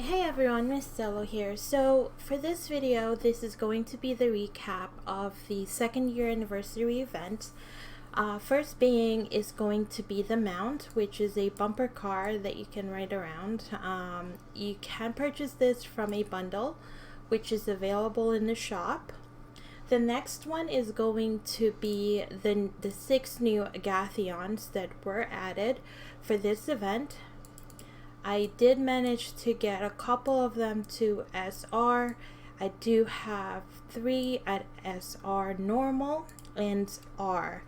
Hey everyone, Miss Zello here. So for this video, this is going to be the recap of the second year anniversary event. First being is going to be the mount, which is a bumper car that you can ride around. You can purchase this from a bundle, which is available in the shop. The next one is going to be the 6 new Agathions that were added for this event. I did manage to get a couple of them to SR. I do have 3 at SR normal and R.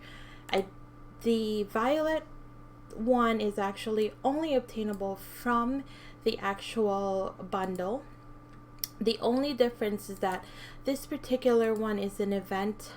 The violet one is actually only obtainable from the actual bundle. The only difference is that this particular one is an event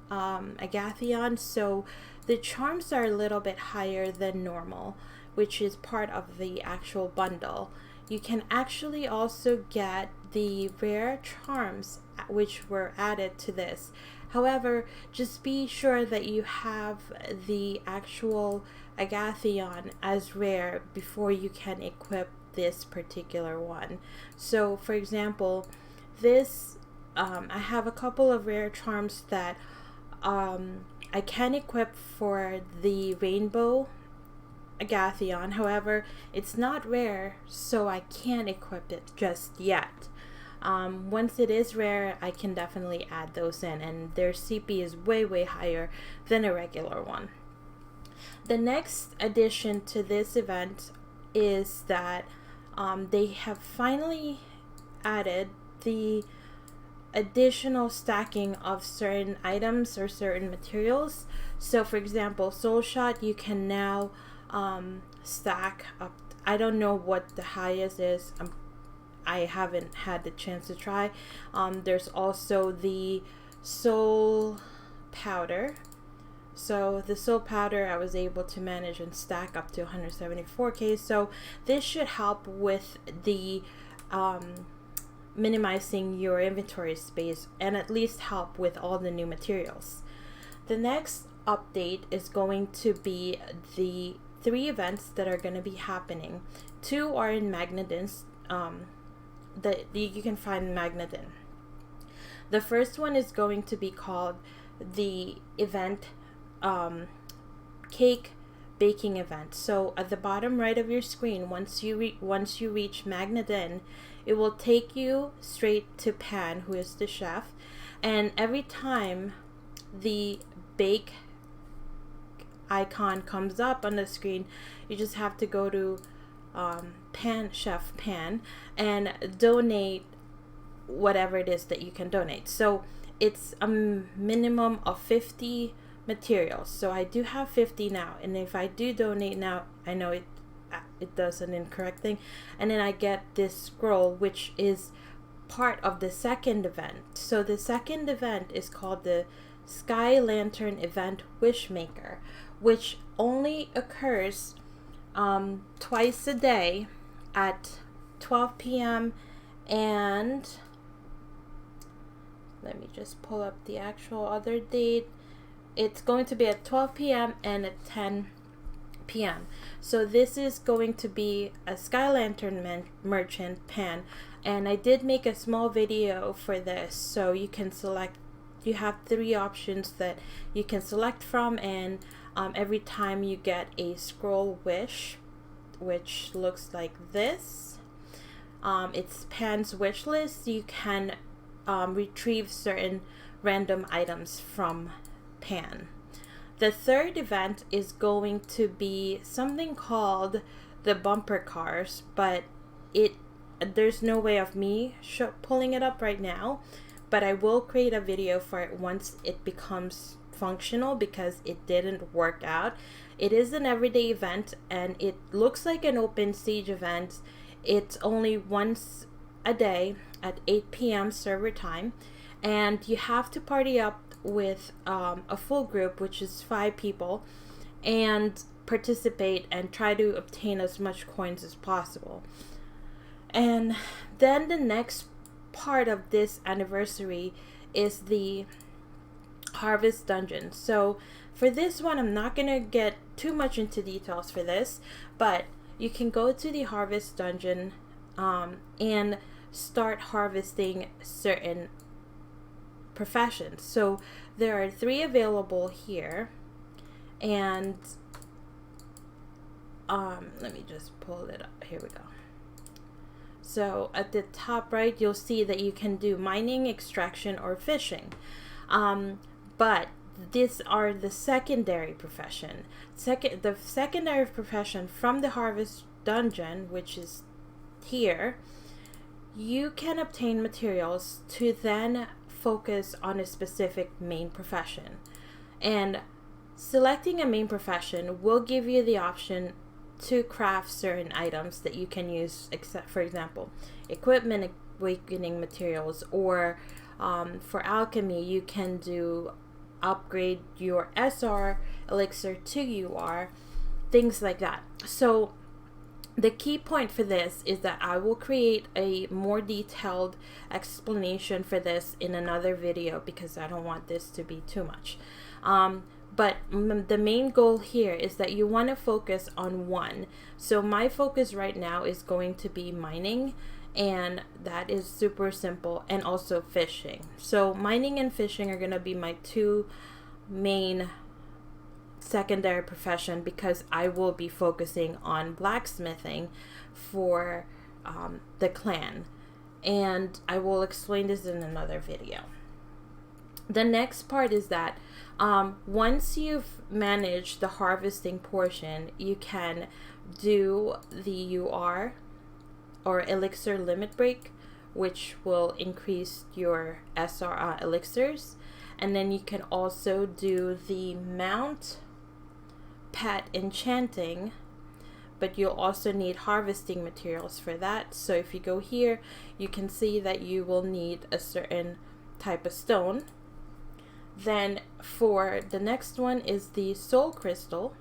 Agathion, so the charms are a little bit higher than normal, which is part of the actual bundle. You can actually also get the rare charms which were added to this. However, just be sure that you have the actual Agathion as rare before you can equip this particular one. So for example, this I have a couple of rare charms that I can equip for the rainbow Agathion. However, it's not rare, so I can't equip it just yet. Once it is rare, I can definitely add those in, and their CP is way higher than a regular one. The next addition to this event is that they have finally added the additional stacking of certain items or certain materials. So for example, Soul Shot, you can now stack up. I don't know what the highest is. I haven't had the chance to try. There's also the Soul Powder. So the Soul Powder I was able to manage and stack up to 174k. So this should help with the minimizing your inventory space and at least help with all the new materials. The next update is going to be the 3 events that are going to be happening. 2 are in Magnadin, that you can find Magnadin. The first one is going to be called the event cake baking event. So at the bottom right of your screen, once you reach Magnadin, it will take you straight to Pan, who is the chef, and every time the bake icon comes up on the screen, you just have to go to Chef Pan and donate whatever it is that you can donate. So it's a minimum of 50 materials. So I do have 50 now, and if I do donate now, I know it does an incorrect thing, and then I get this scroll which is part of the second event. So the second event is called the Sky Lantern Event Wishmaker, which only occurs twice a day at 12 p.m. and let me just pull up the actual other date. It's going to be at 12 p.m. and at 10 p.m. So this is going to be a Sky Lantern merchant Pan, and I did make a small video for this, so you can select. You have 3 options that you can select from, and every time you get a scroll wish, which looks like this, it's Pan's wish list, you can retrieve certain random items from Pan. The third event is going to be something called the bumper cars, but there's no way of me pulling it up right now, but I will create a video for it once it becomes functional, because it didn't work out. It is an everyday event, and it looks like an open siege event. It's only once a day at 8 p.m. server time, and you have to party up with a full group, which is 5 people, and participate and try to obtain as much coins as possible. And then the next part of this anniversary is the harvest dungeon. So for this one, I'm not gonna get too much into details for this, but you can go to the harvest dungeon and start harvesting certain professions. So there are 3 available here, and let me just pull it up. Here we go. So at the top right, you'll see that you can do mining, extraction, or fishing. But these are the secondary profession. The secondary profession from the harvest dungeon, which is here, you can obtain materials to then focus on a specific main profession. And selecting a main profession will give you the option to craft certain items that you can use, except for example, equipment awakening materials, or for alchemy, you can upgrade your SR elixir to UR, things like that. So the key point for this is that I will create a more detailed explanation for this in another video, because I don't want this to be too much. But the main goal here is that you want to focus on one. So my focus right now is going to be mining, and that is super simple, and also fishing. So mining and fishing are going to be my 2 main secondary profession, because I will be focusing on blacksmithing for the clan, and I will explain this in another video. The next part is that once you've managed the harvesting portion, you can do the UR or elixir limit break, which will increase your SR elixirs. And then you can also do the mount pet enchanting, but you'll also need harvesting materials for that. So if you go here, you can see that you will need a certain type of stone. Then for the next one is the soul crystal,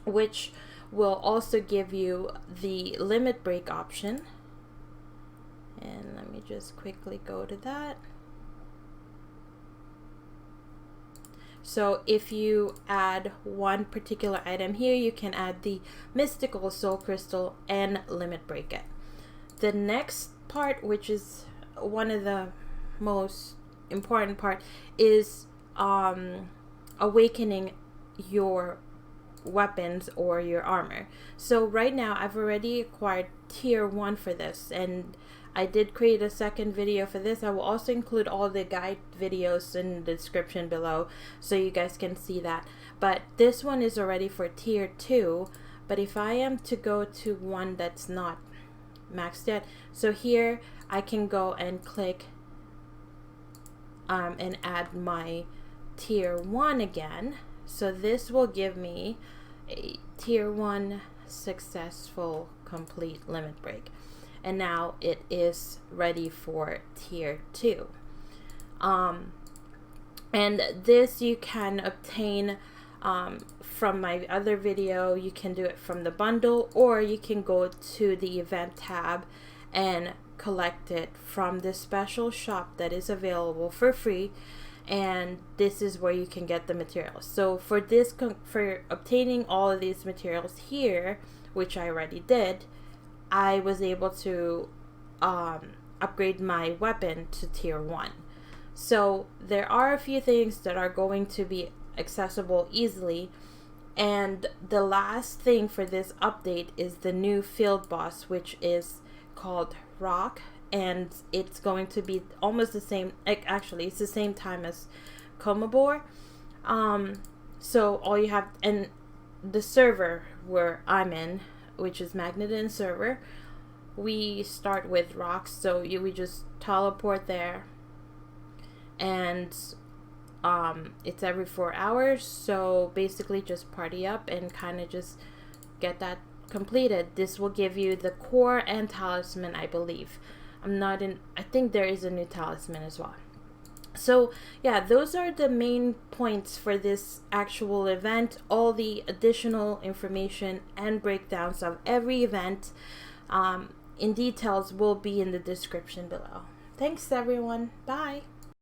which will also give you the limit break option. And let me just quickly go to that. So if you add one particular item here, you can add the mystical soul crystal and limit break it. The next part, which is one of the most important part, is awakening your weapons or your armor. So right now I've already acquired tier 1 for this, and I did create a second video for this. I will also include all the guide videos in the description below, so you guys can see that. But this one is already for tier 2. But if I am to go to one that's not maxed yet, so here I can go and click and add my tier 1 again. So this will give me a tier 1 successful complete limit break. And now it is ready for tier 2. And this you can obtain from my other video. You can do it from the bundle, or you can go to the event tab and collect it from the special shop that is available for free. And this is where you can get the materials. So for this, for obtaining all of these materials here, which I already did, I was able to upgrade my weapon to tier 1. So there are a few things that are going to be accessible easily. And the last thing for this update is the new field boss, which is called Rock. And it's going to be almost the same, actually it's the same time as Komabor. So all you have, and the server where I'm in, which is Magneton server, we start with rocks. So we just teleport there, and it's every 4 hours. So basically just party up and kind of just get that completed. This will give you the core and talisman, I believe. I think there is a new talisman as well. So yeah, those are the main points for this actual event. All the additional information and breakdowns of every event in details will be in the description below. Thanks everyone. Bye.